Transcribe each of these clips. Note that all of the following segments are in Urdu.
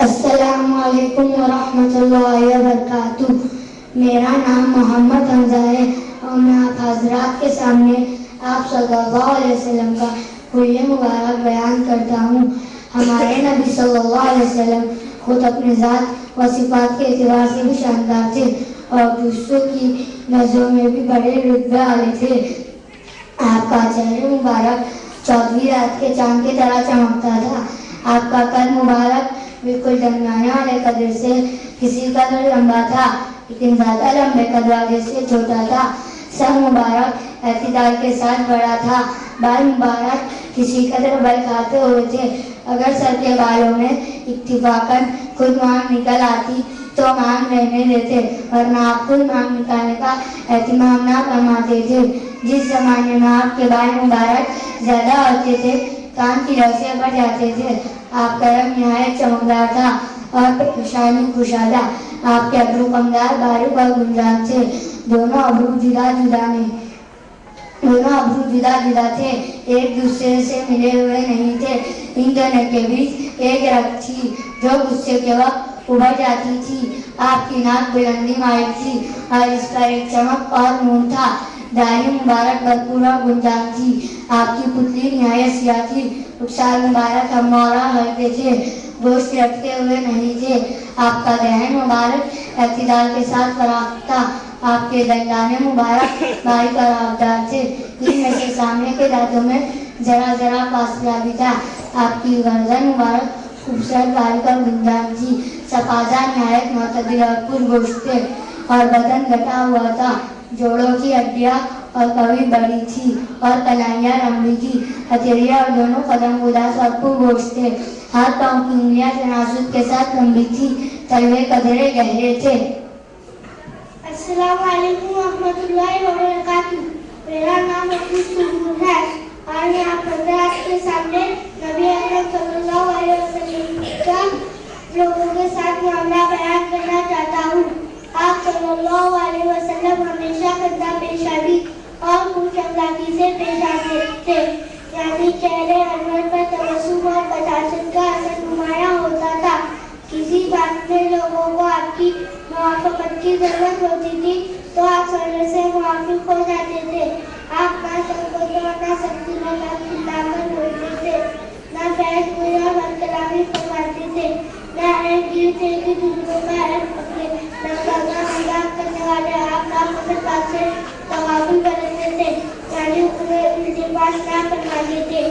السلام علیکم ورحمۃ اللہ وبرکاتہ۔ میرا نام محمد حمزہ ہے اور میں آپ حضرات کے سامنے آپ صلی اللہ علیہ وسلم کا حلیہ مبارک بیان کرتا ہوں۔ ہمارے نبی صلی اللہ علیہ وسلم خود اپنے ذات و صفات کے اعتبار سے بھی شاندار تھے اور دوسروں کی نظروں میں بھی بڑے رتبے والے تھے۔ آپ کا چہرہ مبارک 14ویں رات کے چاند کی طرح چمکتا تھا۔ آپ کا قد مبارک بالکل درمیانے والے قدر سے کسی قدر لمبا تھا، لیکن زیادہ لمبے قد والے سے چھوٹا تھا۔ سر مبارک اعتدال کے ساتھ بڑا تھا۔ بال مبارک کسی قدر بل کھاتے ہوئے تھے۔ اگر سر کے بالوں میں اتفاقاً خود مانگ نکل آتی تو مانگ رہنے دیتے، ورنہ آپ خود مانگ نکالنے کا اہتمام نہ فرماتے تھے۔ جس زمانے میں آپ کے بال مبارک زیادہ ہوتے تھے، کان کی روشیں بڑھ جاتے تھے۔ آپ کا رنگ نہایت چمکدار تھا اور پیشانی کشادہ۔ آپ کے ابرو کمدار، باریک اور گنجان تھے۔ دونوں ابرو جدا جدا تھے، ایک دوسرے سے ملے ہوئے نہیں تھے۔ ان دونوں کے بیچ ایک رگ تھی جو غصے کے وقت ابھر جاتی تھی۔ آپ کی ناک بلندی مائل تھی اور اس پر ایک چمک اور نور تھا۔ داڑھی مبارک بھرپور اور گنجان تھی۔ آپ کی پتلی نہایت سیاہ تھی۔ رخسار مبارک ہموار اور ہلکے تھے، گوشت لٹکے ہوئے نہیں تھے۔ آپ کا دہن مبارک اعتدال کے ساتھ فراخ تھا۔ آپ کے دندانے مبارک باریک اور آبدار تھے، ان میں سے سامنے کے دانتوں میں ذرا ذرا فاصلہ بھی تھا۔ آپ کی گردن مبارک خوبصورت باریک اور گنجان تھی۔ سپاجا نہایت معتدل اور پرگوشت تھے اور بدن گٹا ہوا تھا۔ جوڑوں کی ہڈیاں اور کبھی بڑی تھی اور کلائیاں لمبی تھی۔ ہتھیلیاں اور دونوں قدم گداز اور پرگوشت تھے۔ ہاتھ پاؤں کی انگلیاں تناسب کے ساتھ لمبی تھی، تلوے قدرے گہرے تھے۔ السلام علیکم ورحمۃ اللہ وبرکاتہ۔ میرا نام عبدالسلیم ہے اور میں آپ حضرات کے سامنے نبی اکرم صلی اللہ علیہ وسلم کا لوگوں کے ساتھ معاملہ بیان کرنا چاہتا ہوں۔ آپ صلی اللہ علیہ وسلم ہمیشہ خندہ پیشانی اور خوش اخلاقی سے پیش آتے تھے، یعنی چہرے انور پر تبسم اور بشاشت کا اثر نمایاں ہوتا تھا۔ کسی بات میں لوگوں کو آپ کی موافقت کی ضرورت ہوتی تھی تو آپ سرے سے موافق ہو جاتے تھے۔ آپ نہ سنکوچ اور نہ سختی میں کھلا کر بولتے تھے، نہ بحث گوئی اور بد کلامی فرماتے تھے، نہ عیب یہ تھے کہ دوسروں کا عیب پکڑے، نہ مذاق کرنے والے آپ ناپسند بات سے تغافل برتتے تھے، یعنی انہیں التفات نہ فرماتے تھے،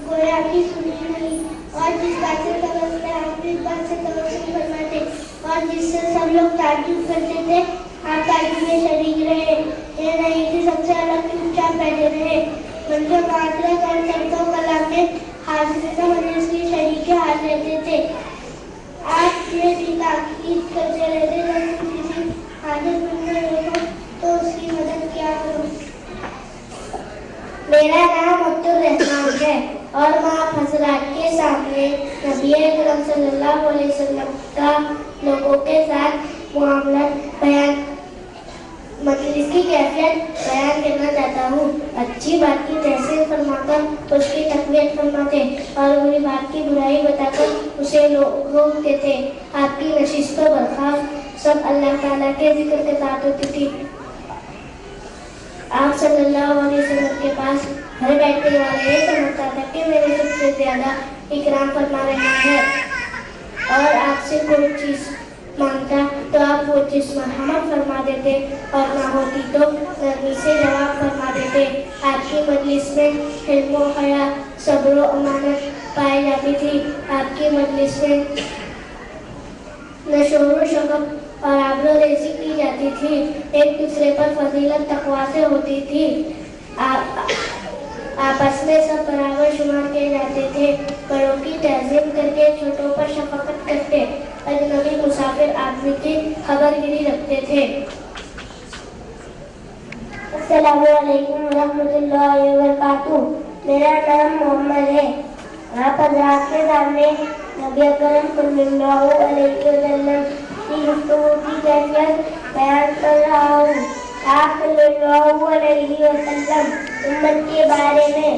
گویا کہ سنی نہیں، اور جس بات سے توجہ آپ اس بات سے توجہ فرماتے اور جس سے سب لوگ تعجب کرتے تھے آپ تعجب میں شریک رہے۔ یہ نہیں کہ سب سے الگ چپ چاپ بیٹھے رہے، بلکہ معاشرت اور چرچ و کلام میں حاضرین مجلس کی شریک حال رہتے تھے۔ آپ یہ بھی تاکید کرتے رہتے جب کسی حاجت مند میں ہو تو اس کی مدد کیا کرو۔ میرا نام عبدالرحمان ہے اور میں آپ حضرات کے سامنے نبی اکرم صلی اللہ علیہ وسلم کا لوگوں کے ساتھ معاملہ مجلس کی کیفیت بیان کرنا چاہتا ہوں۔ اچھی بات کی تحسین فرما کر اس کی تقویت فرماتے اور بری بات کی برائی بتا کر اسے روکتے تھے۔ آپ کی نشست و برخاست سب اللہ تعالیٰ کے ذکر کے ساتھ ہوتی تھی۔ آپ صلی اللہ علیہ وسلم کے پاس گھر بیٹھنے والے یہ سمجھتا تھا کہ میرے سب سے زیادہ اکرام فرما رہے ہیں، اور آپ سے کوئی چیز مانگتا تو آپ وہ چیز مرحمت فرما دیتے اور نہ ہوتی تو نرمی سے جواب فرما دیتے۔ آپ کی مجلس میں حلم و حیا، صبر و امانت پائی جاتی تھی۔ آپ کی مجلس میں نہ شور و شغب اور آبرو ریزی کی جاتی تھی، ایک دوسرے پر فضیلت تقویٰ سے ہوتی تھی۔ آپس میں سب برابر شمار کیے جاتے تھے، بڑوں کی تعظیم کر کے چھوٹوں پر شفقت کرتے، اجنبی مسافر آدمی کی خبر گیری رکھتے تھے۔ السلام علیکم ورحمۃ اللہ وبرکاتہ۔ میرا نام محمد ہے۔ آپ حضرات کے سامنے نبی اکرم صلی اللہ علیہ وسلم کی گفتگو کی کیفیت بیان کر رہا ہوں۔ آپ صلی اللہ علیہ وسلم امت کے بارے میں